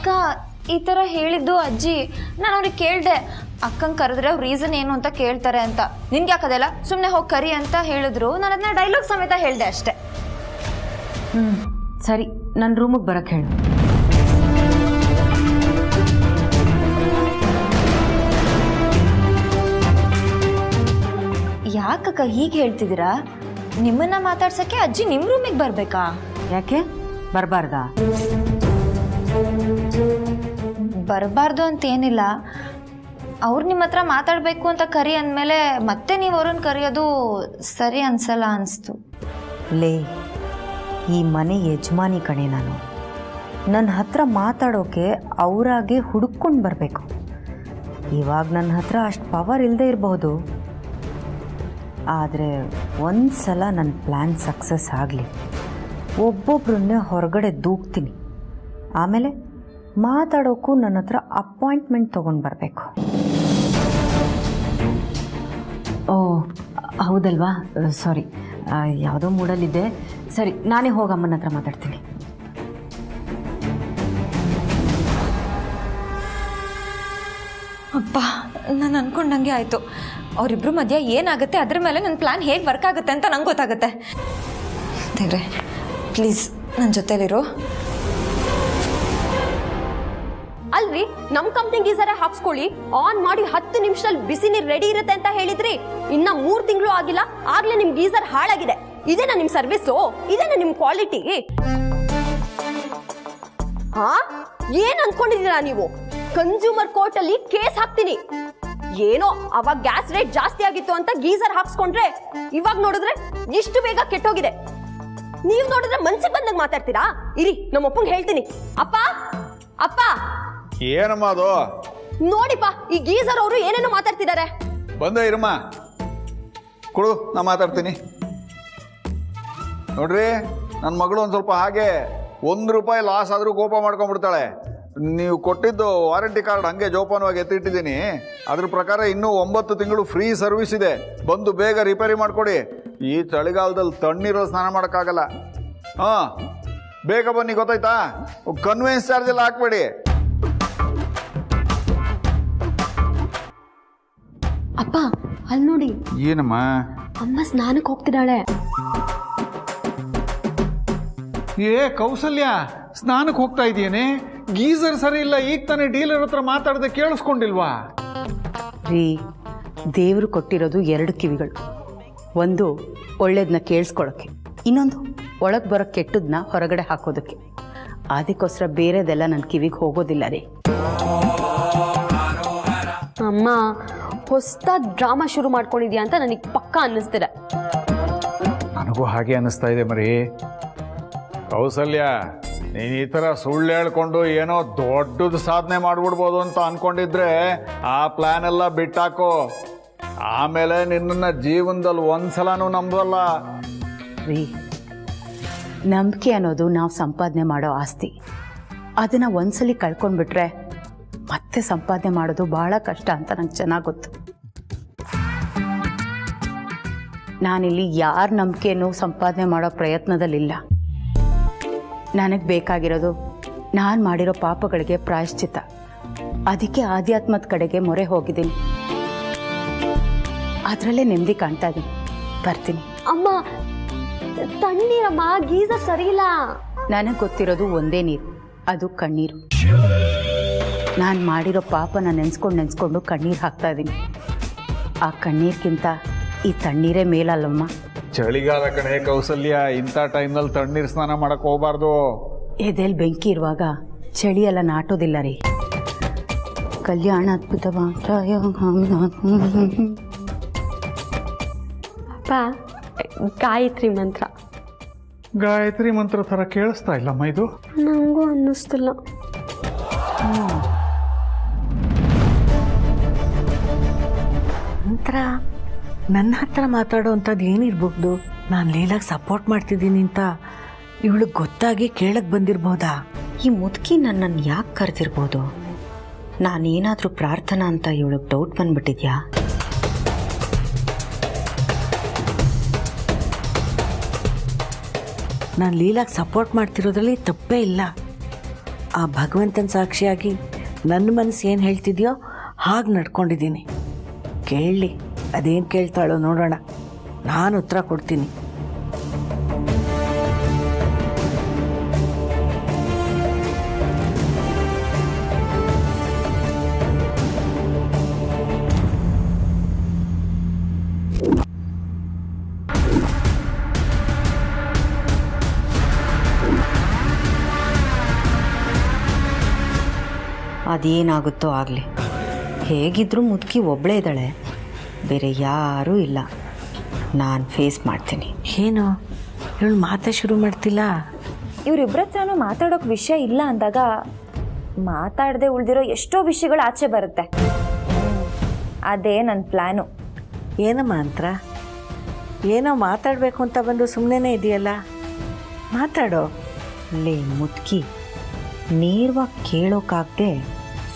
ಅಕ್ಕ ಈ ಥರ ಹೇಳಿದ್ದು ಅಜ್ಜಿ. ನಾನು ಅವ್ರಿಗೆ ಕೇಳಿದೆ, ಅಕ್ಕಂಗೆ ಕರೆದ್ರೆ ಅವ್ರ ರೀಸನ್ ಏನು ಅಂತ ಕೇಳ್ತಾರೆ ಅಂತ. ನಿನ್ಗೆ ಯಾಕದೆಲ್ಲ, ಸುಮ್ಮನೆ ಹೋಗಿ ಕರಿ ಅಂತ ಹೇಳಿದ್ರು. ನಾನು ಅದನ್ನ ಡೈಲಾಗ್ ಸಮೇತ ಹೇಳಿದೆ ಅಷ್ಟೆ. ಸರಿ, ನನ್ನ ರೂಮಿಗೆ ಬರಕ್ಕೆ ಹೇಳು. ಯಾಕಕ್ಕ ಹೀಗೆ ಹೇಳ್ತಿದ್ದೀರಾ? ನಿಮ್ಮನ್ನ ಮಾತಾಡ್ಸಕ್ಕೆ ಅಜ್ಜಿ ನಿಮ್ಮ ರೂಮಿಗೆ ಬರಬೇಕಾ? ಯಾಕೆ ಬರಬಾರ್ದಾ? ಬರಬಾರ್ದು ಅಂತ ಏನಿಲ್ಲ. ಅವ್ರು ನಿಮ್ಮ ಹತ್ರ ಮಾತಾಡಬೇಕು ಅಂತ ಕರಿ ಅಂದಮೇಲೆ ಮತ್ತೆ ನೀವು ಅವ್ರನ್ನ ಕರೆಯೋದು ಸರಿ ಅನ್ಸಲ್ಲ ಅನಿಸ್ತು. ಲೇ, ಈ ಮನೆ ಯಜಮಾನಿ ಕಣೆ ನಾನು. ನನ್ನ ಹತ್ರ ಮಾತಾಡೋಕೆ ಅವರಾಗೆ ಹುಡುಕೊಂಡು ಬರಬೇಕು. ಇವಾಗ ನನ್ನ ಹತ್ರ ಅಷ್ಟು ಪವರ್ ಇಲ್ಲದೆ ಇರಬಹುದು, ಆದರೆ ಒಂದು ಸಲ ನನ್ನ ಪ್ಲ್ಯಾನ್ ಸಕ್ಸಸ್ ಆಗಲಿ, ಒಬ್ಬೊಬ್ಬರನ್ನೇ ಹೊರಗಡೆ ದೂಕ್ತೀನಿ. ಆಮೇಲೆ ಮಾತಾಡೋಕ್ಕೂ ನನ್ನ ಹತ್ರ ಅಪಾಯಿಂಟ್ಮೆಂಟ್ ತೊಗೊಂಡು ಬರಬೇಕು. ಓ ಹೌದಲ್ವಾ, ಸಾರಿ, ಯಾವುದೋ ಮೂಡಲ್ಲಿದ್ದೆ. ಸರಿ, ನಾನೇ ಹೋಗಿ ಅಮ್ಮನ ಹತ್ರ ಮಾತಾಡ್ತೀನಿ. ಅಪ್ಪ, ನಾನು ಅನ್ಕೊಂಡಂಗೆ ಆಯಿತು. ಅವರಿಬ್ಬರು ಮಧ್ಯ ಏನಾಗುತ್ತೆ ಅದ್ರ ಮೇಲೆ ನನ್ನ ಪ್ಲ್ಯಾನ್ ಹೇಗೆ ವರ್ಕ್ ಆಗುತ್ತೆ ಅಂತ ನಂಗೆ ಗೊತ್ತಾಗುತ್ತೆ. ದೇವ್ರೆ, ಪ್ಲೀಸ್ ನನ್ನ ಜೊತೆಲಿರು. ಅಲ್ರಿ, ನಮ್ಮ ಕಂಪ್ನಿ ಗೀಸರ ಹಾಕ್ಸ್ಕೊಳ್ಳಿ, ಆನ್ ಮಾಡಿ 10 ನಿಮಿಷದಲ್ಲಿ ಬಿಸಿ ನೀರು ರೆಡಿ ಇರುತ್ತೆ ಅಂತ ಹೇಳಿದ್ರಿ. ಇನ್ನ 3 ತಿಂಗಳು ಆಗಿಲ್ಲ, ಆಗ್ಲೇ ನಿಮ್ ಗೀಸರ್ ಹಾಳಾಗಿದೆ. ಇದೇನಾ ನಿಮ್ ಸರ್ವಿಸು? ಇದೇನಾ ನಿಮ್ ಕ್ವಾಲಿಟಿ? ಹಾ, ಏನ್ ಅನ್ಕೊಂಡಿದ್ದೀರಾ ನೀವು? ಕನ್ಸ್ಯೂಮರ್ ಕೋರ್ಟ್ ಅಲ್ಲಿ ಕೇಸ್ ಹಾಕ್ತೀನಿ. ಏನೋ ಅವಾಗ ಗ್ಯಾಸ್ ರೇಟ್ ಜಾಸ್ತಿ ಆಗಿತ್ತು ಅಂತ ಗೀಸರ್ ಹಾಕ್ಸ್ಕೊಂಡ್ರೆ, ಇವಾಗ ನೋಡಿದ್ರೆ ಇಷ್ಟು ಬೇಗ ಕೆಟ್ಟೋಗಿದೆ. ನೀವ್ ನೋಡಿದ್ರೆ ಮನ್ಸಿಗೆ ಬಂದಾಗ ಮಾತಾಡ್ತೀರಾ? ಇರಿ, ನಮ್ಮ ಅಪ್ಪಂಗೆ ಹೇಳ್ತೀನಿ. ಅಪ್ಪ ಅಪ್ಪ, ಏನಮ್ಮ ಅದು? ನೋಡಿಪ್ಪ, ಈ ಗೀಸರ್ ಅವರು ಏನೇನೋ ಮಾತಾಡ್ತಿದ್ದಾರೆ. ಬಂದ ಇರಮ್ಮ, ಕೊಡು, ನಾ ಮಾತಾಡ್ತೀನಿ. ನೋಡ್ರಿ, ನನ್ನ ಮಗಳು ಒಂದು ಸ್ವಲ್ಪ ಹಾಗೆ ₹1 ಲಾಸ್ ಆದರೂ ಕೋಪ ಮಾಡ್ಕೊಂಡ್ಬಿಡ್ತಾಳೆ. ನೀವು ಕೊಟ್ಟಿದ್ದು ವಾರಂಟಿ ಕಾರ್ಡ್ ಹಂಗೆ ಜೋಪಾನವಾಗಿ ಎತ್ತಿಟ್ಟಿದ್ದೀನಿ. ಅದ್ರ ಪ್ರಕಾರ ಇನ್ನೂ 9 ತಿಂಗಳು ಫ್ರೀ ಸರ್ವಿಸ್ ಇದೆ. ಬಂದು ಬೇಗ ರಿಪೇರಿ ಮಾಡಿಕೊಡಿ. ಈ ಚಳಿಗಾಲದಲ್ಲಿ ತಣ್ಣೀರು ಸ್ನಾನ ಮಾಡೋಕ್ಕಾಗಲ್ಲ. ಹಾಂ, ಬೇಗ ಬನ್ನಿ, ಗೊತ್ತಾಯ್ತಾ? ಕನ್ವೆನ್ಸ್ ಚಾರ್ಜ್ ಎಲ್ಲ ಹಾಕ್ಬೇಡಿ. ಅಪ್ಪ, ಅಲ್ಲಿ ನೋಡಿ. ಏನಮ್ಮ? ಅಮ್ಮ ಸ್ನಾನಕ್ಕೆ ಹೋಗ್ತಿದ್ದಾಳೆ. ಏ ಕೌಸಲ್ಯ, ಸ್ನಾನಕ್ಕೆ ಹೋಗ್ತಾ ಇದೆಯೇನೆ? ಗೀಸರ್ ಸರಿ ಇಲ್ಲ, ಈಗ ತಾನೇ ಡೀಲರ್ ಹತ್ರ ಮಾತಾಡದೆ ಕೇಳಿಸ್ಕೊಂಡಿಲ್ವಾ? ರೀ, ದೇವರು ಕೊಟ್ಟಿರೋದು 2 ಕಿವಿಗಳು. ಒಂದು ಒಳ್ಳೇದನ್ನ ಕೇಳಿಸ್ಕೊಳ್ಳೋಕ್ಕೆ, ಇನ್ನೊಂದು ಒಳಗೆ ಬರೋ ಕೆಟ್ಟದನ್ನ ಹೊರಗಡೆ ಹಾಕೋದಕ್ಕೆ. ಅದಕ್ಕೋಸ್ಕರ ಬೇರೆದೆಲ್ಲ ನನ್ನ ಕಿವಿಗೆ ಹೋಗೋದಿಲ್ಲ ರೀ. ಅಮ್ಮ ಹೊಸದಾಗಿ ಡ್ರಾಮಾ ಶುರು ಮಾಡ್ಕೊಂಡಿದ್ಯಾ ಅಂತ ನನಗೆ ಪಕ್ಕಾ ಅನ್ನಿಸ್ತಿದೆ. ನನಗೂ ಹಾಗೆ ಅನ್ನಿಸ್ತಾ ಇದೆ ಮರಿ. ಕೌಸಲ್ಯ, ನೀನು ಈ ಥರ ಸುಳ್ಳು ಹೇಳ್ಕೊಂಡು ಏನೋ ದೊಡ್ಡದು ಸಾಧನೆ ಮಾಡ್ಬಿಡ್ಬೋದು ಅಂತ ಅನ್ಕೊಂಡಿದ್ರೆ ಆ ಪ್ಲ್ಯಾನ್ ಎಲ್ಲ ಬಿಟ್ಟಾಕೋ. ಆಮೇಲೆ ನಿನ್ನನ್ನು ಜೀವನದಲ್ಲಿ ಒಂದ್ಸಲನೂ ನಂಬಲ್ಲ. ರೀ, ನಂಬಿಕೆ ಅನ್ನೋದು ನಾವು ಸಂಪಾದನೆ ಮಾಡೋ ಆಸ್ತಿ. ಅದನ್ನು ಒಂದ್ಸಲಿ ಕಳ್ಕೊಂಡ್ಬಿಟ್ರೆ ಮತ್ತೆ ಸಂಪಾದನೆ ಮಾಡೋದು ಭಾಳ ಕಷ್ಟ ಅಂತ ನಂಗೆ ಚೆನ್ನಾಗಿ ಗೊತ್ತು. ನಾನಿಲ್ಲಿ ಯಾರ ನಂಬಿಕೆಯನ್ನು ಸಂಪಾದನೆ ಮಾಡೋ ಪ್ರಯತ್ನದಲ್ಲಿಲ್ಲ. ನನಗೆ ಬೇಕಾಗಿರೋದು ನಾನು ಮಾಡಿರೋ ಪಾಪಗಳಿಗೆ ಪ್ರಾಯಶ್ಚಿತ್ತ. ಅದಕ್ಕೆ ಆಧ್ಯಾತ್ಮದ ಕಡೆಗೆ ಮೊರೆ ಹೋಗಿದ್ದೀನಿ. ಅದರಲ್ಲೇ ನೆಮ್ಮದಿ ಕಾಣ್ತಾ ಇದ್ದೀನಿ. ಬರ್ತೀನಿ. ಅಮ್ಮ, ತಣ್ಣೀರಮ್ಮ, ಗೀಸರ್ ಸರಿ ಇಲ್ಲ. ನನಗೆ ಗೊತ್ತಿರೋದು ಒಂದೇ ನೀರು, ಅದು ಕಣ್ಣೀರು. ನಾನು ಮಾಡಿರೋ ಪಾಪನ ನೆನೆಸ್ಕೊಂಡು ಕಣ್ಣೀರು ಹಾಕ್ತಾ ಇದ್ದೀನಿ. ಆ ಕಣ್ಣೀರ್ಗಿಂತ ಈ ತಣ್ಣೀರೇ ಮೇಲಲ್ಲಮ್ಮ. ಚಳಿಗಾಲ ಕಣೆ ಕೌಸಲ್ಯ, ಇಂಥ ಟೈಮ್ನಲ್ಲಿ ತಣ್ಣೀರು ಸ್ನಾನ ಮಾಡಕ್ಕೆ ಹೋಗಬಾರ್ದು. ಎದೆಯಲ್ಲಿ ಬೆಂಕಿ ಇರುವಾಗ ಚಳಿ ಎಲ್ಲ ನಾಟೋದಿಲ್ಲ ರೀ. ಕಲ್ಯಾಣ ಅದ್ಭುತವಾದ ಅಪ್ಪ, ಗಾಯತ್ರಿ ಮಂತ್ರ. ಗಾಯತ್ರಿ ಮಂತ್ರ ಥರ ಕೇಳಿಸ್ತಾ ಇಲ್ಲಮ್ಮ ಇದು. ನನಗೂ ಅನ್ನಿಸ್ತಿಲ್ಲ. ಮಂತ್ರ ನನ್ನ ಹತ್ರ ಮಾತಾಡೋ ಅಂಥದ್ದು ಏನಿರ್ಬಹುದು? ನಾನು ಲೀಲಾಗಿ ಸಪೋರ್ಟ್ ಮಾಡ್ತಿದ್ದೀನಿ ಅಂತ ಇವಳಿಗೆ ಗೊತ್ತಾಗಿ ಕೇಳಕ್ಕೆ ಬಂದಿರ್ಬೋದಾ? ಈ ಮುದುಕಿ ನನ್ನನ್ನು ಯಾಕೆ ಕರೆದಿರ್ಬೋದು? ನಾನೇನಾದರೂ ಪ್ರಾರ್ಥನಾ ಅಂತ ಇವಳಿಗೆ ಡೌಟ್ ಬಂದ್ಬಿಟ್ಟಿದ್ಯಾ? ನಾನು ಲೀಲಾಗಿ ಸಪೋರ್ಟ್ ಮಾಡ್ತಿರೋದ್ರಲ್ಲಿ ತಪ್ಪೇ ಇಲ್ಲ. ಆ ಭಗವಂತನ ಸಾಕ್ಷಿಯಾಗಿ ನನ್ನ ಮನಸ್ಸು ಏನು ಹೇಳ್ತಿದ್ಯೋ ಹಾಗೆ ನಡ್ಕೊಂಡಿದ್ದೀನಿ. ಕೇಳಲಿ, ಅದೇನು ಕೇಳ್ತಾಳೋ ನೋಡೋಣ, ನಾನು ಉತ್ತರ ಕೊಡ್ತೀನಿ. ಅದೇನಾಗುತ್ತೋ ಆಗಲಿ, ಹೇಗಿದ್ರೂ ಮುದುಕಿ ಒಬ್ಬಳೇ ಇದ್ದಾಳೆ, ಬೇರೆ ಯಾರೂ ಇಲ್ಲ. ನಾನು ಫೇಸ್ ಮಾಡ್ತೀನಿ. ಏನು ಇವಳು ಮಾತೇ ಶುರು ಮಾಡ್ತಿಲ್ಲ? ಇವರಿಬ್ಬರ ಹತ್ರನೂ ಮಾತಾಡೋಕೆ ವಿಷಯ ಇಲ್ಲ ಅಂದಾಗ ಮಾತಾಡದೆ ಉಳಿದಿರೋ ಎಷ್ಟೋ ವಿಷಯಗಳು ಆಚೆ ಬರುತ್ತೆ. ಅದೇ ನನ್ನ ಪ್ಲ್ಯಾನು. ಏನಮ್ಮ ಅಂತ್ರ? ಏನೋ ಮಾತಾಡಬೇಕು ಅಂತ ಬಂದು ಸುಮ್ಮನೆ ಇದೆಯಲ್ಲ, ಮಾತಾಡೋ. ಲೇ ಮುದುಕಿ, ನೇರವಾಗಿ ಕೇಳೋಕ್ಕಾಗದೆ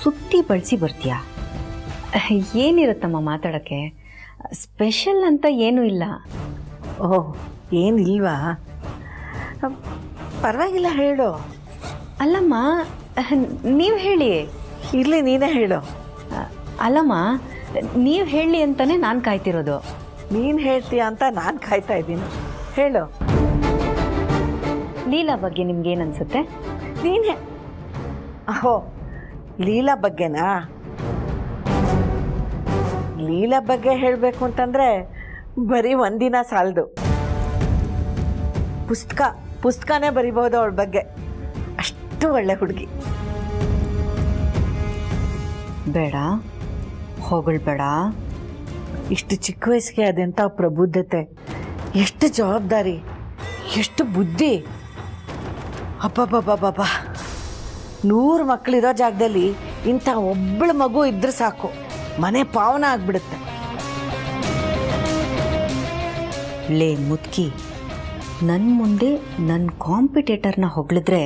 ಸುತ್ತಿ ಬಳಸಿ ಬರ್ತೀಯಾ? ಏನಿರುತ್ತಮ್ಮ ಮಾತಾಡೋಕ್ಕೆ? ಸ್ಪೆಷಲ್ ಅಂತ ಏನೂ ಇಲ್ಲ. ಓಹ್, ಏನಿಲ್ವಾ? ಪರವಾಗಿಲ್ಲ, ಹೇಳು. ಅಲ್ಲಮ್ಮ, ನೀವು ಹೇಳಿ. ಇರಲಿ, ನೀನೇ ಹೇಳು. ಅಲ್ಲಮ್ಮ, ನೀವು ಹೇಳಿ ಅಂತಲೇ ನಾನು ಕಾಯ್ತಿರೋದು. ನೀನು ಹೇಳ್ತೀಯ ಅಂತ ನಾನು ಕಾಯ್ತಾ ಇದ್ದೀನಿ. ಹೇಳು. ಲೀಲಾ ಬಗ್ಗೆ ನಿಮ್ಗೇನು ಅನಿಸುತ್ತೆ? ನೀನೇ. ಅಹೋ, ಲೀಲಾ ಬಗ್ಗೆನಾ? ಲೀಲಾ ಬಗ್ಗೆ ಹೇಳಬೇಕು ಅಂತಂದರೆ ಬರೀ ಒಂದಿನ ಸಾಲದು. ಪುಸ್ತಕನೇ ಬರಿಬಹುದು ಅವಳ ಬಗ್ಗೆ. ಅಷ್ಟು ಒಳ್ಳೆ ಹುಡುಗಿ. ಬೇಡ, ಹೊಗಳ್ಬೇಡ. ಇಷ್ಟು ಚಿಕ್ಕ ವಯಸ್ಸಿಗೆ ಅದೆಂಥ ಪ್ರಬುದ್ಧತೆ, ಎಷ್ಟು ಜವಾಬ್ದಾರಿ, ಎಷ್ಟು ಬುದ್ಧಿ. ಅಬ್ಬಬ್ಬಬ್ಬಬ್ಬ, 100 ಮಕ್ಕಳಿರೋ ಜಾಗದಲ್ಲಿ ಇಂಥ ಒಬ್ಬಳು ಮಗು ಇದ್ರೆ ಸಾಕು, ಮನೆ ಪಾವನ ಆಗ್ಬಿಡುತ್ತೆ. ಲೇ ಮುದುಕಿ, ನನ್ನ ಮುಂದೆ ನನ್ನ ಕಾಂಪಿಟೇಟರ್ನ ಹೊಗಳಿದ್ರೆ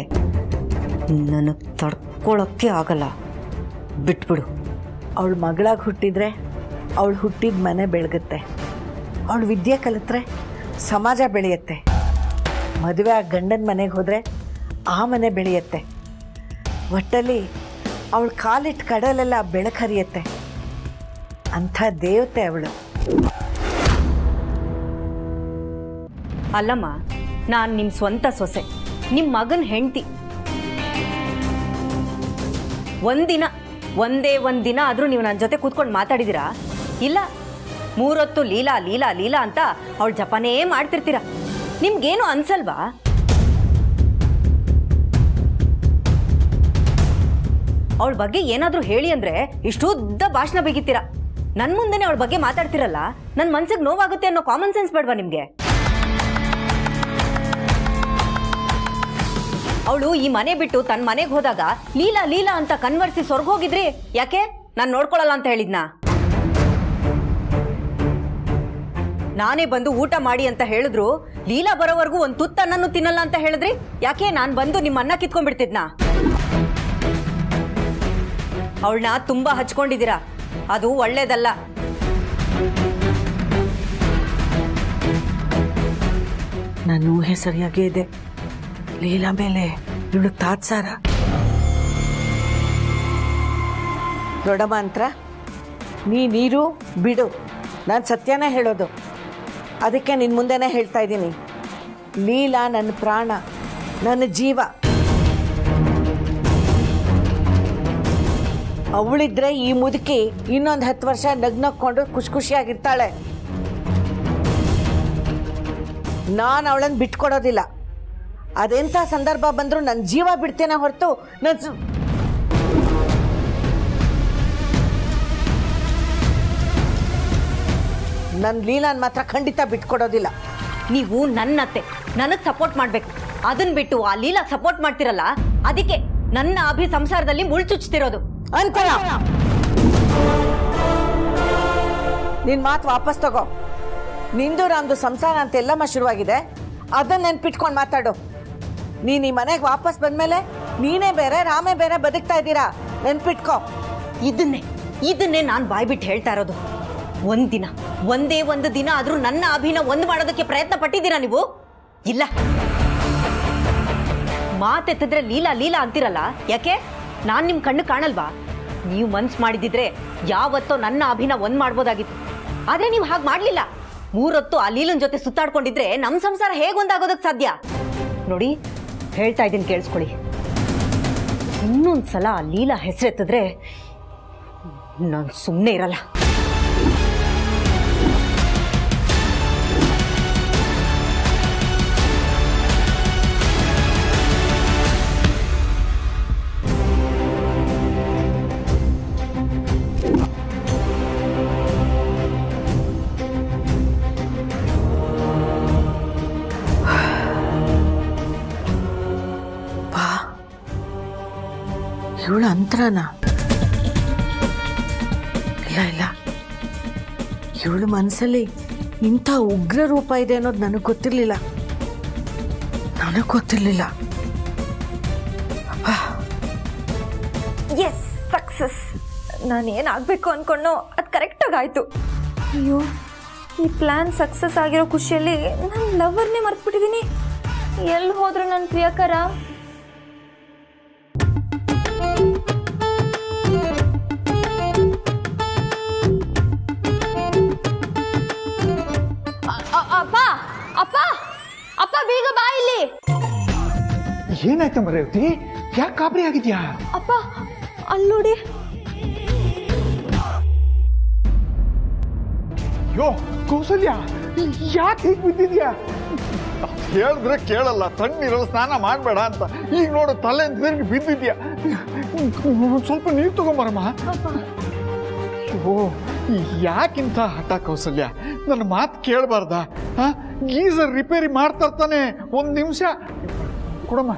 ನನಗೆ ತಡ್ಕೊಳ್ಳೋಕ್ಕೆ ಆಗಲ್ಲ. ಬಿಟ್ಬಿಡು. ಅವಳು ಮಗಳಾಗಿ ಹುಟ್ಟಿದ್ರೆ ಅವಳು ಹುಟ್ಟಿದ ಮನೆ ಬೆಳಗುತ್ತೆ. ಅವಳು ವಿದ್ಯೆ ಕಲಿತ್ರೆ ಸಮಾಜ ಬೆಳೆಯುತ್ತೆ. ಮದುವೆ ಆ ಗಂಡನ ಮನೆಗೆ ಹೋದರೆ ಆ ಮನೆ ಬೆಳೆಯುತ್ತೆ. ಒಟ್ಟಲ್ಲಿ ಅವಳು ಕಾಲಿಟ್ಟು ಕಡಲೆಲ್ಲ ಬೆಳಕು ಹರಿಯುತ್ತೆ. ಅಂಥ ದೇವತೆ ಅವಳು. ಅಲ್ಲಮ್ಮ, ನಾನು ನಿಮ್ಮ ಸ್ವಂತ ಸೊಸೆ, ನಿಮ್ಮ ಮಗನ ಹೆಂಡತಿ. ಒಂದೇ ಒಂದಿನ ಆದರೂ ನೀವು ನನ್ನ ಜೊತೆ ಕೂತ್ಕೊಂಡು ಮಾತಾಡಿದ್ದೀರಾ? ಇಲ್ಲ, 3 ಹೊತ್ತು ಲೀಲಾ ಲೀಲಾ ಲೀಲಾ ಅಂತ ಅವಳು ಜಪನೇ ಮಾಡ್ತಿರ್ತೀರ. ನಿಮ್ಗೇನು ಅನ್ಸಲ್ವಾ? ಅವಳ ಬಗ್ಗೆ ಏನಾದರೂ ಹೇಳಿ ಅಂದರೆ ಇಷ್ಟು ಉದ್ದ ಭಾಷಣ ಬಿಗಿತೀರ. ನನ್ನ ಮುಂದೆನೇ ಅವಳ ಬಗ್ಗೆ ಮಾತಾಡ್ತಿರಲ್ಲ, ನನ್ನ ಮನ್ಸಿಗೆ ನೋವಾಗುತ್ತೆ ಅನ್ನೋ ಕಾಮನ್ ಸೆನ್ಸ್ ಬೇಡವಾ ನಿಮಗೆ? ಅವಳು ಈ ಮನೆ ಬಿಟ್ಟು ತನ್ನ ಮನೆಗೆ ಹೋದಾಗ ಲೀಲಾ ಲೀಲಾ ಅಂತ ಕನ್ವರ್ಸಿ ಹೊರಗೋಗಿದ್ರಿ. ಯಾಕೆ? ನಾನು ನೋಡ್ಕೊಳ್ಳಲ್ಲ ಅಂತ ಹೇಳಿದ್ನಾ? ನಾನೇ ಬಂದು ಊಟ ಮಾಡಿ ಅಂತ ಹೇಳಿದ್ರು, ಲೀಲಾ ಬರೋವರೆಗೂ ಒಂದು ತುತ್ತ ಅನ್ನನೂ ತಿನ್ನಲ್ಲ ಅಂತ ಹೇಳಿದ್ರಿ. ಯಾಕೆ? ನಾನು ಬಂದು ನಿಮ್ಮ ಅನ್ನ ಕಿತ್ಕೊಂಡ್ಬಿಡ್ತಿದ್ನಾ? ಅವಳನ್ನ ತುಂಬಾ ಹಚ್ಕೊಂಡಿದ್ದೀರಾ, ಅದು ಒಳ್ಳೇದಲ್ಲ. ನನ್ನ ಊಹೆ ಸರಿಯಾಗೇ ಇದೆ. ಲೀಲಾ ಮೇಲೆ ಇವಳು ತಾತ್ಸಾರ. ದೊಡ್ಡಮ್ಮ ಅಂತ್ರ, ನೀರು ಬಿಡು, ನಾನು ಸತ್ಯನೇ ಹೇಳೋದು. ಅದಕ್ಕೆ ನಿನ್ನ ಮುಂದೆನೇ ಹೇಳ್ತಾ ಇದ್ದೀನಿ, ಲೀಲಾ ನನ್ನ ಪ್ರಾಣ, ನನ್ನ ಜೀವ. ಅವಳಿದ್ರೆ ಈ ಮುದುಕಿ ಇನ್ನೊಂದು 10 ವರ್ಷ ನಗ್ನಕ್ಕೊಂಡು ಖುಷಿಯಾಗಿರ್ತಾಳೆ. ನಾನು ಅವಳನ್ನು ಬಿಟ್ಕೊಡೋದಿಲ್ಲ. ಅದೆಂಥ ಸಂದರ್ಭ ಬಂದರೂ ನನ್ನ ಜೀವ ಬಿಡ್ತೇನೆ ಹೊರತು ನನ್ನ ಲೀಲಾನ್ ಮಾತ್ರ ಖಂಡಿತ ಬಿಟ್ಕೊಡೋದಿಲ್ಲ. ನೀವು ನನ್ನತ್ತೆ, ನನಗೆ ಸಪೋರ್ಟ್ ಮಾಡಬೇಕು. ಅದನ್ನ ಬಿಟ್ಟು ಆ ಲೀಲಾ ಸಪೋರ್ಟ್ ಮಾಡ್ತಿರಲ್ಲ, ಅದಕ್ಕೆ ನನ್ನ ಅಭಿ ಸಂಸಾರದಲ್ಲಿ ಮುಳ್ಚುಚ್ತಿರೋದು. ಅಂತರ ನಿನ್ ಮಾತು ವಾಪಸ್ ತಗೋ. ನಿಂದು ರಾಮ್ದು ಸಂಸಾರ ಅಂತ ಎಲ್ಲಮ್ಮ ಶುರುವಾಗಿದೆ, ಅದನ್ನ ನೆನ್ಪಿಟ್ಕೊಂಡು ಮಾತಾಡು. ನೀನು ಈ ಮನೆಗೆ ವಾಪಸ್ ಬಂದ್ಮೇಲೆ ನೀನೇ ಬೇರೆ ರಾಮೇ ಬೇರೆ ಬದುಕ್ತಾ ಇದ್ದೀರಾ, ನೆನ್ಪಿಟ್ಕೋ. ಇದನ್ನೇ ನಾನು ಬಾಯ್ಬಿಟ್ಟು ಹೇಳ್ತಾ ಇರೋದು. ಒಂದೇ ಒಂದು ದಿನ ಆದ್ರೂ ನನ್ನ ಅಭಿನ ಒಂದು ಮಾಡೋದಕ್ಕೆ ಪ್ರಯತ್ನ ಪಟ್ಟಿದ್ದೀರಾ ನೀವು? ಇಲ್ಲ. ಮಾತೆತ್ತಿದ್ರೆ ಲೀಲಾ ಲೀಲಾ ಅಂತಿರಲ್ಲ, ಯಾಕೆ? ನಾನು ನಿಮ್ಮ ಕಣ್ಣು ಕಾಣಲ್ವಾ? ನೀವು ಮನ್ಸು ಮಾಡಿದಿದ್ರೆ ಯಾವತ್ತೋ ನನ್ನ ಅಭಿನ ಒಂದ್ ಮಾಡ್ಬೋದಾಗಿತ್ತು. ಆದ್ರೆ ನೀವು ಹಾಗೆ ಮಾಡ್ಲಿಲ್ಲ. 3 ಹೊತ್ತು ಆ ಲೀಲನ್ ಜೊತೆ ಸುತ್ತಾಡ್ಕೊಂಡಿದ್ರೆ ನಮ್ಮ ಸಂಸಾರ ಹೇಗೆ ಒಂದಾಗೋದಕ್ಕೆ ಸಾಧ್ಯ? ನೋಡಿ, ಹೇಳ್ತಾ ಇದ್ದೀನಿ ಕೇಳಿಸ್ಕೊಳ್ಳಿ. ಇನ್ನೊಂದ್ಸಲ ಆ ಲೀಲಾ ಹೆಸರೆತ್ತಿದ್ರೆ ನಾನು ಸುಮ್ಮನೆ ಇರಲ್ಲ. ಇವಳು ಅಂತರನ? ಇಲ್ಲ, ಇವಳು ಮನಸ್ಸಲ್ಲಿ ಇಂಥ ಉಗ್ರ ರೂಪ ಇದೆ ಅನ್ನೋದು ನನಗೆ ಗೊತ್ತಿರಲಿಲ್ಲ. Yes, success. ನಾನು ಏನಾಗಬೇಕು ಅಂದ್ಕೊಂಡು ಅದು ಕರೆಕ್ಟಾಗಿ ಆಯಿತು. ಅಯ್ಯೋ, ಈ ಪ್ಲ್ಯಾನ್ ಸಕ್ಸಸ್ ಆಗಿರೋ ಖುಷಿಯಲ್ಲಿ ನನ್ನ ಲವರ್ನೇ ಮರ್ತ್ಬಿಟ್ಟಿದ್ದೀನಿ. ಎಲ್ಲಿ ಹೋದ್ರು ನನ್ನ ಪ್ರಿಯಕರ? ಅಪ್ಪ ಅಪ್ಪ ಅಪ್ಪ, ಬೇಗ ಬಾ ಇಲ್ಲಿ. ಏನಾಯ್ತಮ್ಮ ರೇವತಿ? ಯಾಕೆ ಗಾಬರಿ ಆಗಿದ್ಯಾ? ಅಪ್ಪ, ಅಲ್ಲಿ ನೋಡಿ. ಯೋ ಕೌಸಲ್ಯ, ಯಾಕೆ ಹೀಗೆ ಬಿದ್ದಿದ್ಯಾ? ಹೇಳಿದ್ರೆ ಕೇಳಲ್ಲ, ತಣ್ಣೀರಲ್ಲಿ ಸ್ನಾನ ಮಾಡಬೇಡ ಅಂತ. ಈಗ ನೋಡು, ತಲೆ ತಿರುಗಿ ಬಿದ್ದಿದ್ಯಾ. ಸ್ವಲ್ಪ ನೀರು ತಗೊಂಬರಮ್ಮ. ಓ, ಯಾಕಿಂತ ಹಠ ಕೌಸಲ್ಯ? ನನ್ನ ಮಾತು ಕೇಳಬಾರ್ದ? ಗೀಸರ್ ರಿಪೇರಿ ಮಾಡ್ತಾ ಇರ್ತಾನೆ. 1 ನಿಮಿಷ ಕೊಡಮ್ಮ.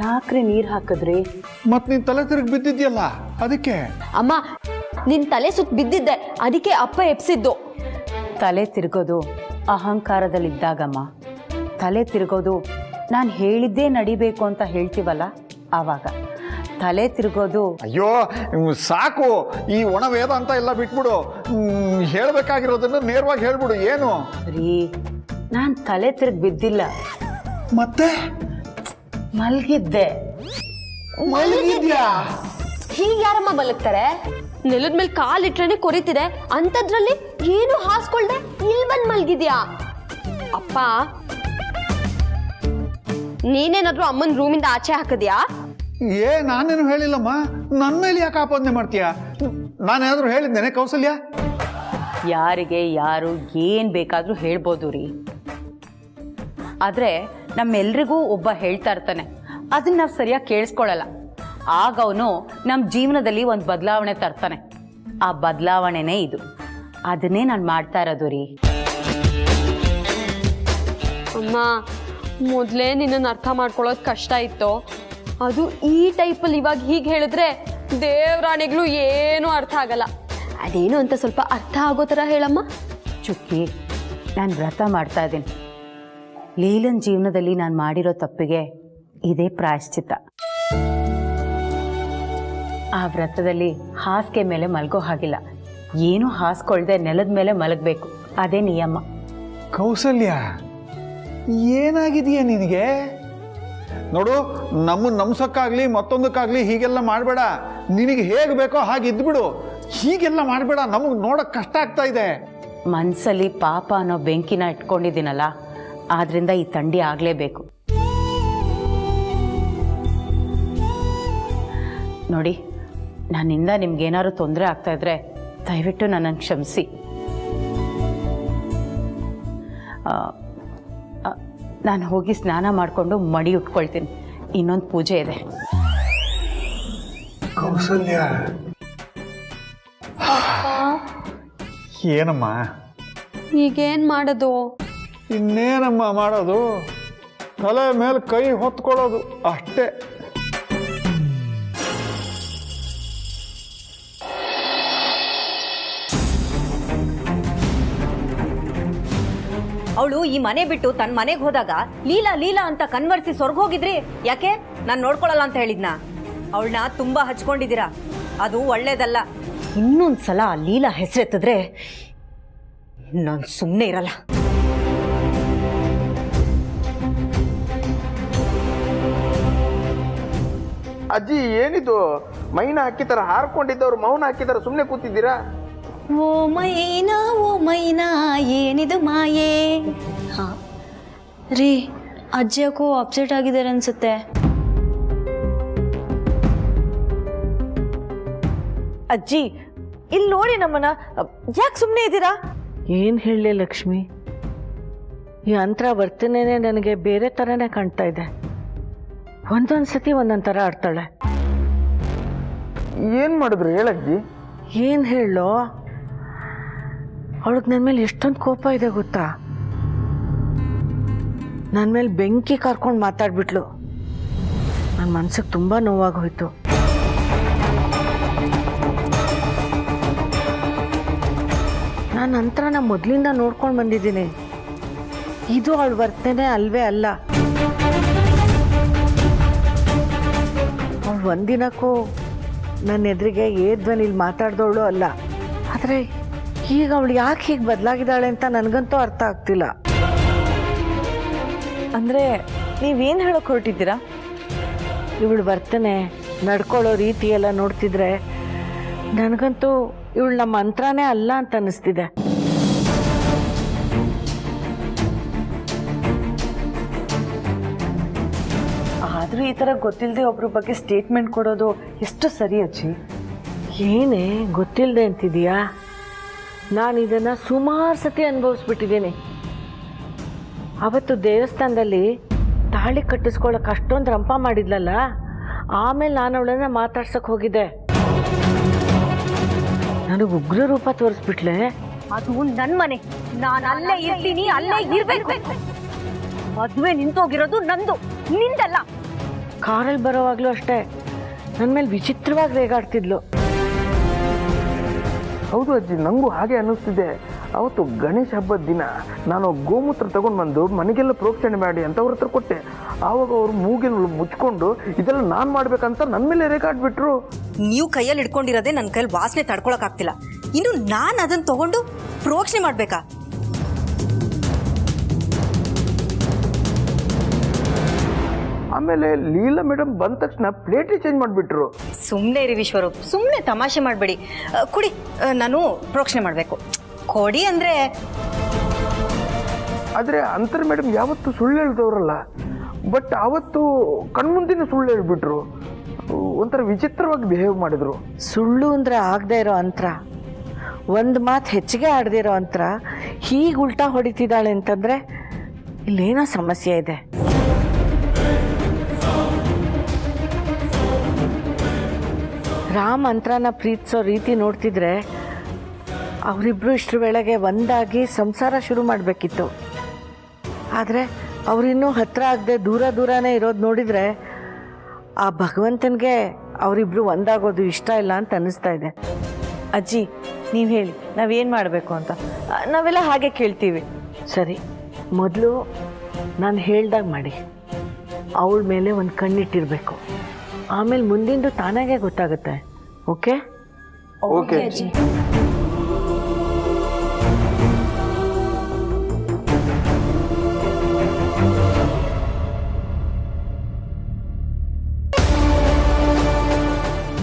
ಯಾಕ್ರಿ ನೀರು ಹಾಕಿದ್ರಿ? ಮತ್ ನೀನ್ ತಲೆ ತಿರುಗಿ ಬಿದ್ದಿದ್ಯಲ್ಲ, ಅದಕ್ಕೆ. ಅಮ್ಮ, ನಿನ್ ತಲೆ ಸುತ್ತ ಬಿದ್ದಿದ್ದೆ, ಅದಕ್ಕೆ ಅಪ್ಪ ಎಪ್ಸಿದ್ದು. ತಲೆ ತಿರುಗೋದು ಅಹಂಕಾರದಲ್ಲಿದ್ದಾಗಮ್ಮ. ತಲೆ ತಿರುಗೋದು ನಾನು ಹೇಳಿದ್ದೇ ನಡಿಬೇಕು ಅಂತ ಹೇಳ್ತೀವಲ್ಲ ಆವಾಗ. ತಲೆ ತಿರುಗೋದು. ಅಯ್ಯೋ ಸಾಕು, ಈ ಒಣ ವೇದ ಅಂತ ಎಲ್ಲ ಬಿಟ್ಬಿಡು. ಹೇಳ್ಬೇಕಾಗಿರೋದನ್ನ ನೇರವಾಗಿ ಹೇಳ್ಬಿಡು. ಏನು ರೀ, ನಾನು ತಲೆ ತಿರುಗಿ ಬಿದ್ದಿಲ್ಲ, ಮತ್ತೆ ಮಲ್ಗಿದ್ದೆ. ಮಲಗಿದ್ಯಾ? ಹೀಗೆ ಯಾರಮ್ಮ ಮಲಗ್ತಾರೆ? ನೆಲದ ಮೇಲೆ ಕಾಲಿಟ್ರೇನೆ ಕೊರಿತಿದೆ, ಅಂಥದ್ರಲ್ಲಿ ಏನು ಹಾಸ್ಕೊಳ್ದೆ ಇಲ್ಲಿ ಬಂದ್ ಮಲ್ಗಿದ್ಯಾ? ಅಪ್ಪ, ನೀನೇನಾದ್ರೂ ಅಮ್ಮನ ರೂಮಿಂದ ಆಚೆ ಹಾಕಿದ್ಯಾ? ನಾನೇನು ಹೇಳಿಲ್ಲಮ್ಮ. ನನ್ನ ಮೇಲೆ ಯಾಕೆ ಆಪಾದನೆ ಮಾಡ್ತೀಯಾ? ನಾನೇನಾದ್ರೂ ಹೇಳಿದ್ದೇನೆ ಕೌಸಲ್ಯ? ಯಾರಿಗೆ ಯಾರು ಏನು ಬೇಕಾದರೂ ಹೇಳ್ಬೋದು ರೀ. ಆದರೆ ನಮ್ಮೆಲ್ರಿಗೂ ಒಬ್ಬ ಹೇಳ್ತಾ ಇರ್ತಾನೆ, ಅದನ್ನ ನಾವು ಸರಿಯಾಗಿ ಕೇಳಿಸ್ಕೊಳ್ಳಲ್ಲ. ಆಗ ಅವನು ನಮ್ಮ ಜೀವನದಲ್ಲಿ ಒಂದು ಬದಲಾವಣೆ ತರ್ತಾನೆ. ಆ ಬದಲಾವಣೆನೇ ಇದು. ಅದನ್ನೇ ನಾನು ಮಾಡ್ತಾ ಇರೋದು ರೀ. ಅಮ್ಮ, ಮೊದಲೇ ನಿನ್ನನ್ನು ಅರ್ಥ ಮಾಡ್ಕೊಳ್ಳೋದು ಕಷ್ಟ ಇತ್ತು. ಅದು ಈ ಟೈಪಲ್ಲಿ ಇವಾಗ ಹೀಗೆ ಹೇಳಿದ್ರೆ ದೇವರಾಣಿಗಳು ಏನೂ ಅರ್ಥ ಆಗಲ್ಲ. ಅದೇನು ಅಂತ ಸ್ವಲ್ಪ ಅರ್ಥ ಆಗೋ ಥರ ಹೇಳಮ್ಮ. ಚುಕ್ಕಿ, ನಾನು ವ್ರತ ಮಾಡ್ತಾ ಇದ್ದೀನಿ. ಲೀಲನ್ ಜೀವನದಲ್ಲಿ ನಾನು ಮಾಡಿರೋ ತಪ್ಪಿಗೆ ಇದೇ ಪ್ರಾಯಶ್ಚಿತ್ತ. ಆ ವ್ರತದಲ್ಲಿ ಹಾಸಿಗೆ ಮೇಲೆ ಮಲಗೋ ಹಾಗಿಲ್ಲ. ಏನೂ ಹಾಸ್ಕೊಳ್ದೆ ನೆಲದ ಮೇಲೆ ಮಲಗಬೇಕು. ಅದೇ ನಿಯಮ. ಕೌಸಲ್ಯ, ಏನಾಗಿದೆಯಾ ನಿನಗೆ? ನೋಡು, ನಮ್ಮನ್ನ ನಂಬ್ಸಕ್ಕಾಗ್ಲಿ ಮತ್ತೊಂದಕ್ಕಾಗ್ಲಿ ಹೀಗೆಲ್ಲ ಮಾಡಬೇಡ. ನಿನಗೆ ಹೇಗೆ ಬೇಕೋ ಹಾಗೆ ಇದ್ಬಿಡು. ಹೀಗೆಲ್ಲ ಮಾಡಬೇಡ, ನಮಗೆ ನೋಡಕ್ ಕಷ್ಟ ಆಗ್ತಾ ಇದೆ. ಮನಸ್ಸಲ್ಲಿ ಪಾಪ ಅನ್ನೋ ಬೆಂಕಿನ ಇಟ್ಕೊಂಡಿದ್ದೀನಲ್ಲ, ಆದ್ರಿಂದ ಈ ಥಂಡಿ ಆಗಲೇಬೇಕು. ನೋಡಿ, ನನ್ನಿಂದ ನಿಮ್ಗೇನಾದ್ರು ತೊಂದರೆ ಆಗ್ತಾ ಇದ್ರೆ ದಯವಿಟ್ಟು ನನ್ನನ್ನು ಕ್ಷಮಿಸಿ. ನಾನು ಹೋಗಿ ಸ್ನಾನ ಮಾಡಿಕೊಂಡು ಮಡಿ ಉಟ್ಕೊಳ್ತೀನಿ. ಇನ್ನೊಂದು ಪೂಜೆ ಇದೆ. ಕೌಸಲ್ಯ, ಏನಮ್ಮ ಈಗೇನ್ ಮಾಡೋದು? ಇನ್ನೇನಮ್ಮ ಮಾಡೋದು? ತಲೆ ಮೇಲೆ ಕೈ ಹೊತ್ಕೊಳ್ಳೋದು ಅಷ್ಟೇ. ಅವಳು ಈ ಮನೆ ಬಿಟ್ಟು ತನ್ನ ಮನೆಗೆ ಹೋದಾಗ ಲೀಲಾ ಲೀಲಾ ಅಂತ ಕನ್ವರ್ಸಿ ಸ್ವರ್ಗೋಗಿದ್ರಿ. ಯಾಕೆ ನಾನು ನೋಡ್ಕೊಳಲ್ಲ ಅಂತ ಹೇಳಿದ್ನಾ? ಅವಳನ್ನ ತುಂಬಾ ಹಚ್ಕೊಂಡಿದ್ದೀರಾ, ಅದು ಒಳ್ಳೇದಲ್ಲ. ಇನ್ನೊಂದ್ಸಲ ಆ ಲೀಲಾ ಹೆಸರೆತ್ತಿದ್ರೆ ನಾನು ಸುಮ್ಮನೆ ಇರಲ್ಲ. ಅಜ್ಜಿ ಏನಿದು ಮೈನ ಹಾಕಿತಾರ ಹಾರ್ಕೊಂಡಿದ್ದವ್ರು ಮೌನ ಹಾಕಿದಾರ ಸುಮ್ಮನೆ ಕೂತಿದ್ದೀರಾ? ಓ ಮೈನಾ ಏನಿದು ಮಾಯೆ. ಹಾ ರೀ, ಅಜ್ಜಿ ಯಾಕೋ ಅಪ್ಸೆಟ್ ಆಗಿದ್ದಾರೆ ಅನ್ಸುತ್ತೆ. ಅಜ್ಜಿ ಇಲ್ಲಿ ನೋಡಿ ನಮ್ಮನ್ನ, ಯಾಕೆ ಸುಮ್ಮನೆ ಇದ್ದೀರಾ? ಏನು ಹೇಳಲಿ ಲಕ್ಷ್ಮಿ, ಈ ಅಂತರ ವರ್ತನೆನೇ ನನಗೆ ಬೇರೆ ಥರನೇ ಕಾಣ್ತಾ ಇದೆ. ಒಂದೊಂದು ಸತಿ ಒಂದೊಂದು ಥರ ಆಡ್ತಾಳೆ. ಏನ್ ಮಾಡಿದ್ರು ಹೇಳಜ್ಜಿ? ಏನು ಹೇಳೋ, ಅವಳಿಗೆ ನನ್ನ ಮೇಲೆ ಎಷ್ಟೊಂದು ಕೋಪ ಇದೆ ಗೊತ್ತಾ? ನನ್ನ ಮೇಲೆ ಬೆಂಕಿ ಕರ್ಕೊಂಡು ಮಾತಾಡ್ಬಿಟ್ಲು. ನನ್ನ ಮನ್ಸಿಗೆ ತುಂಬ ನೋವಾಗೋಯ್ತು. ನಾನು ಅಂತರನ ಮೊದಲಿಂದ ನೋಡ್ಕೊಂಡು ಬಂದಿದ್ದೀನಿ. ಇದು ಅವಳ ವರ್ತನೆ ಅಲ್ವೇ ಅಲ್ಲ. ಅವಳು ಒಂದಿನಕ್ಕೂ ನನ್ನ ಎದುರಿಗೆ ಧ್ವನಿಲಿ ಮಾತಾಡ್ದವಳು ಅಲ್ಲ. ಆದರೆ ಈಗ ಅವಳು ಯಾಕೆ ಹೀಗೆ ಬದಲಾಗಿದ್ದಾಳೆ ಅಂತ ನನಗಂತೂ ಅರ್ಥ ಆಗ್ತಿಲ್ಲ. ಅಂದರೆ ನೀವೇನು ಹೇಳೋಕೆ ಹೊರಟಿದ್ದೀರಾ? ಇವಳು ವರ್ತನೆ, ನಡ್ಕೊಳ್ಳೋ ರೀತಿ ಎಲ್ಲ ನೋಡ್ತಿದ್ರೆ ನನಗಂತೂ ಇವಳು ನಮ್ಮ ಮಂತ್ರನೇ ಅಲ್ಲ ಅಂತ ಅನ್ನಿಸ್ತಿದೆ. ಆದರೂ ಈ ಥರ ಗೊತ್ತಿಲ್ಲದೆ ಒಬ್ಬರ ಬಗ್ಗೆ ಸ್ಟೇಟ್ಮೆಂಟ್ ಕೊಡೋದು ಎಷ್ಟು ಸರಿ ಅಜ್ಜಿ? ಏನೇ ಗೊತ್ತಿಲ್ಲದೆ ಅಂತಿದೀಯಾ? ನಾನು ಇದನ್ನು ಸುಮಾರು ಸತಿ ಅನುಭವಿಸ್ಬಿಟ್ಟಿದ್ದೀನಿ. ಅವತ್ತು ದೇವಸ್ಥಾನದಲ್ಲಿ ತಾಳಿ ಕಟ್ಟಿಸ್ಕೊಳ್ಳೋಕೆ ಅಷ್ಟೊಂದು ರಂಪ ಮಾಡಿದ್ಲಲ್ಲ, ಆಮೇಲೆ ನಾನು ಅವಳನ್ನ ಮಾತಾಡ್ಸಕ್ಕೆ ಹೋಗಿದ್ದೆ. ನನಗೆ ಉಗ್ರ ರೂಪ ತೋರಿಸ್ಬಿಟ್ಲೆ. ಅದು ನನ್ನ ಮನೆ, ನಾನು ಅಲ್ಲೇ ಇರ್ತೀನಿ, ಅಲ್ಲೇ ಇರ್ಬೇಕು. ಮದುವೆ ನಿಂತೋಗಿರೋದು ನಂದು, ನಿಂದಲ್ಲ. ಕಾರಲ್ಲಿ ಬರೋವಾಗ್ಲೂ ಅಷ್ಟೇ ನನ್ನ ಮೇಲೆ ವಿಚಿತ್ರವಾಗಿ ರೇಗಾಡ್ತಿದ್ಲು. ಹೌದು ಅಜ್ಜಿ, ನಂಗೂ ಹಾಗೆ ಅನ್ನಿಸ್ತಿದೆ. ಅವತ್ತು ಗಣೇಶ ಹಬ್ಬದ ದಿನ ನಾನು ಗೋಮೂತ್ರ ತಗೊಂಡು ಬಂದು ಮನೆಗೆಲ್ಲ ಪ್ರೋಕ್ಷಣೆ ಮಾಡಿ ಅಂತ ಅವ್ರ ಹತ್ರ ಕೊಟ್ಟೆ. ಆವಾಗ ಅವರು ಮೂಗಿನ ಮುಚ್ಕೊಂಡು ಇದೆಲ್ಲ ನಾನು ಮಾಡ್ಬೇಕಂತ ನನ್ನ ಮೇಲೆ ರೇಗಾಡ್ಬಿಟ್ರು. ನೀವು ಕೈಯಲ್ಲಿ ಇಟ್ಕೊಂಡಿರೋದೇ ನನ್ನ ಕೈಯಲ್ಲಿ ವಾಸನೆ ತಡ್ಕೊಳಕ್ ಆಗ್ತಿಲ್ಲ, ಇನ್ನು ನಾನು ಅದನ್ನ ತಗೊಂಡು ಪ್ರೋಕ್ಷಣೆ ಮಾಡ್ಬೇಕಾ? ಆಮೇಲೆ ಲೀಲಾ ಮೇಡಮ್ ಬಂದ ತಕ್ಷಣ ಪ್ಲೇಟೇ ಚೇಂಜ್ ಮಾಡಿಬಿಟ್ರು. ಸುಮ್ಮನೆ ಇರಿ ವಿಶ್ವರೂಪ್, ಸುಮ್ಮನೆ ತಮಾಷೆ ಮಾಡಬೇಡಿ. ಕುಡಿ, ನಾನು ಪ್ರೋಕ್ಷಣೆ ಮಾಡಬೇಕು. ಕೊಡಿ ಅಂದರೆ. ಆದರೆ ಅಂತರ್ ಮೇಡಮ್ ಯಾವತ್ತೂ ಸುಳ್ಳು ಹೇಳ್ದವ್ರಲ್ಲ, ಬಟ್ ಆವತ್ತು ಕಣ್ಮುಂದಿನ ಸುಳ್ಳು ಹೇಳ್ಬಿಟ್ರು. ಒಂಥರ ವಿಚಿತ್ರವಾಗಿ ಬಿಹೇವ್ ಮಾಡಿದ್ರು. ಸುಳ್ಳು ಅಂದರೆ ಆಗದೆ ಇರೋ ಅಂತರ, ಒಂದು ಮಾತು ಹೆಚ್ಚಿಗೆ ಆಡದಿರೋ ಅಂತರ ಹೀಗೆ ಉಲ್ಟಾ ಹೊಡಿತಿದ್ದಾಳೆ ಅಂತಂದರೆ ಇಲ್ಲೇನೋ ಸಮಸ್ಯೆ ಇದೆ. ರಾಮ್ ಅಂತರನ ಪ್ರೀತಿಸೋ ರೀತಿ ನೋಡ್ತಿದ್ರೆ ಅವರಿಬ್ರು ಇಷ್ಟರ ವೇಳೆಗೆ ಒಂದಾಗಿ ಸಂಸಾರ ಶುರು ಮಾಡಬೇಕಿತ್ತು. ಆದರೆ ಅವರಿನ್ನೂ ಹತ್ರ ಆಗದೆ ದೂರನೇ ಇರೋದು ನೋಡಿದರೆ ಆ ಭಗವಂತನಿಗೆ ಅವರಿಬ್ರು ಒಂದಾಗೋದು ಇಷ್ಟ ಇಲ್ಲ ಅಂತ ಅನ್ನಿಸ್ತಾ ಇದೆ. ಅಜ್ಜಿ ನೀವು ಹೇಳಿ, ನಾವೇನು ಮಾಡಬೇಕು ಅಂತ? ನಾವೆಲ್ಲ ಹಾಗೆ ಕೇಳ್ತೀವಿ. ಸರಿ, ಮೊದಲು ನಾನು ಹೇಳ್ದಾಗ ಮಾಡಿ. ಅವಳ ಮೇಲೆ ಒಂದು ಕಣ್ಣಿಟ್ಟಿರಬೇಕು. ಆಮೇಲೆ ಮುಂದಿಂದು ತಾನಾಗೆ ಗೊತ್ತಾಗುತ್ತೆ. ಓಕೆ? ಓಕೆ ಅಜ್ಜಿ.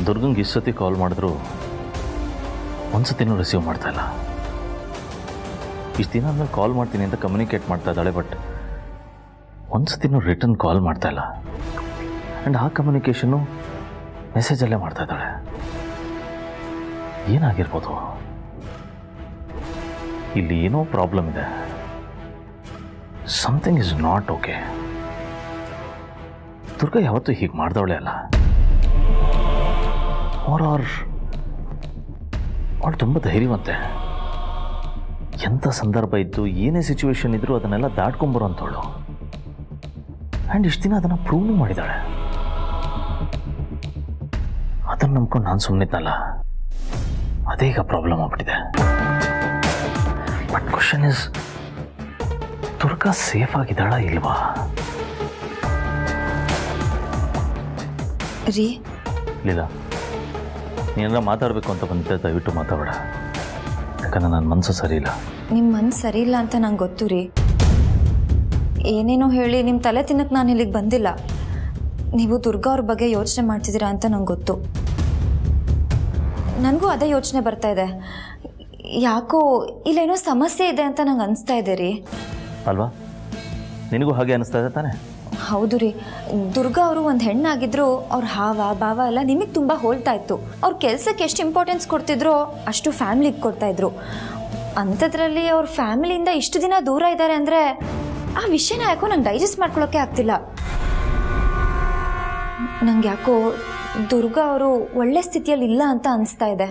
ದುರ್ಗಂಗೆ ಇಷ್ಟು ಸತಿ ಕಾಲ್ ಮಾಡಿದ್ರು ಒಂದ್ಸತಿನೂ ರಿಸೀವ್ ಮಾಡ್ತಾ ಇಲ್ಲ. ಇಷ್ಟು ದಿನ ಆದ್ಮೇಲೆ ಕಾಲ್ ಮಾಡ್ತೀನಿ ಅಂತ ಕಮ್ಯುನಿಕೇಟ್ ಮಾಡ್ತಾ ಇದ್ದಾಳೆ, ಬಟ್ ಒಂದ್ಸತಿನೂ ರಿಟರ್ನ್ ಕಾಲ್ ಮಾಡ್ತಾ ಇಲ್ಲ. ಆ್ಯಂಡ್ ಆ ಕಮ್ಯುನಿಕೇಷನ್ನು ಮೆಸೇಜಲ್ಲೇ ಮಾಡ್ತಾ ಇದ್ದಾಳೆ. ಏನಾಗಿರ್ಬೋದು? ಇಲ್ಲಿ ಏನೋ ಪ್ರಾಬ್ಲಮ್ ಇದೆ. Something is not okay. Durga ಯಾವತ್ತೂ ಹೀಗೆ ಮಾಡ್ದವಳೆ ಅಲ್ಲ. ಅವಳು ತುಂಬ ಧೈರ್ಯವಂತೆ. ಎಂಥ ಸಂದರ್ಭ ಇದ್ದು ಏನೇ ಸಿಚುವೇಶನ್ ಇದ್ದರೂ ಅದನ್ನೆಲ್ಲ ದಾಟ್ಕೊಂಬರೋಂಥವಳು. ಆ್ಯಂಡ್ ಇಷ್ಟು ದಿನ ಅದನ್ನು ಪ್ರೂವ್ ಮಾಡಿದ್ದಾಳೆ. ಅದನ್ನು ನಂಬ್ಕೊಂಡು ನಾನು ಸುಮ್ಮನಿದ್ನಲ್ಲ, ಅದೇ ಈಗ ಪ್ರಾಬ್ಲಮ್ ಆಗ್ಬಿಟ್ಟಿದೆ. But question is, Durga safe ಆಗಿದ್ದಾಳ ಇಲ್ವಾ? ರೀ ಲೀಲಾ, ನೀನೆಲ್ಲ ಮಾತಾಡಬೇಕು ಅಂತ ಬಂದಿದ್ದೆ, ದಯವಿಟ್ಟು ಮಾತಾಡಬೇಡ. ಯಾಕಂದ್ರೆ ನನ್ನ ಮನಸ್ಸು ಸರಿ ಇಲ್ಲ. ನಿಮ್ಮ ಮನ್ಸು ಸರಿ ಇಲ್ಲ ಅಂತ ನಂಗೆ ಗೊತ್ತು ರೀ. ಏನೇನೋ ಹೇಳಿ ನಿಮ್ಮ ತಲೆ ತಿನ್ನಕ್ಕೆ ನಾನು ಇಲ್ಲಿಗೆ ಬಂದಿಲ್ಲ. ನೀವು ದುರ್ಗಾ ಅವ್ರ ಬಗ್ಗೆ ಯೋಚನೆ ಮಾಡ್ತಿದ್ದೀರಾ ಅಂತ ನಂಗೆ ಗೊತ್ತು. ನನಗೂ ಅದೇ ಯೋಚನೆ ಬರ್ತಾ ಇದೆ. ಯಾಕೋ ಇಲ್ಲೇನೋ ಸಮಸ್ಯೆ ಇದೆ ಅಂತ ನಂಗೆ ಅನಿಸ್ತಾ ಇದೆ ರೀ. ಅಲ್ವಾ? ನಿನಗೂ ಹಾಗೆ ಅನಿಸ್ತಾ ಇದೆ ತಾನೆ? ಹೌದು ರೀ. ದುರ್ಗಾ ಅವರು ಒಂದು ಹೆಣ್ಣಾಗಿದ್ರು ಅವ್ರ ಹಾವ ಭಾವ ಎಲ್ಲ ನಿಮಗೆ ತುಂಬ ಹೋಲ್ತಾ ಇತ್ತು. ಅವ್ರ ಕೆಲಸಕ್ಕೆ ಎಷ್ಟು ಇಂಪಾರ್ಟೆನ್ಸ್ ಕೊಡ್ತಿದ್ರೋ ಅಷ್ಟು ಫ್ಯಾಮ್ಲಿಗೆ ಕೊಡ್ತಾಯಿದ್ರು. ಅಂಥದ್ರಲ್ಲಿ ಅವ್ರ ಫ್ಯಾಮಿಲಿಯಿಂದ ಇಷ್ಟು ದಿನ ದೂರ ಇದ್ದಾರೆ ಅಂದರೆ ಆ ವಿಷಯನ ಯಾಕೋ ನಂಗೆ ಡೈಜೆಸ್ಟ್ ಮಾಡ್ಕೊಳ್ಳೋಕ್ಕೆ ಆಗ್ತಿಲ್ಲ. ನಂಗೆ ಯಾಕೋ ದುರ್ಗಾ ಅವರು ಒಳ್ಳೆ ಸ್ಥಿತಿಯಲ್ಲಿ ಇಲ್ಲ ಅಂತ ಅನಿಸ್ತಾ ಇದೆ.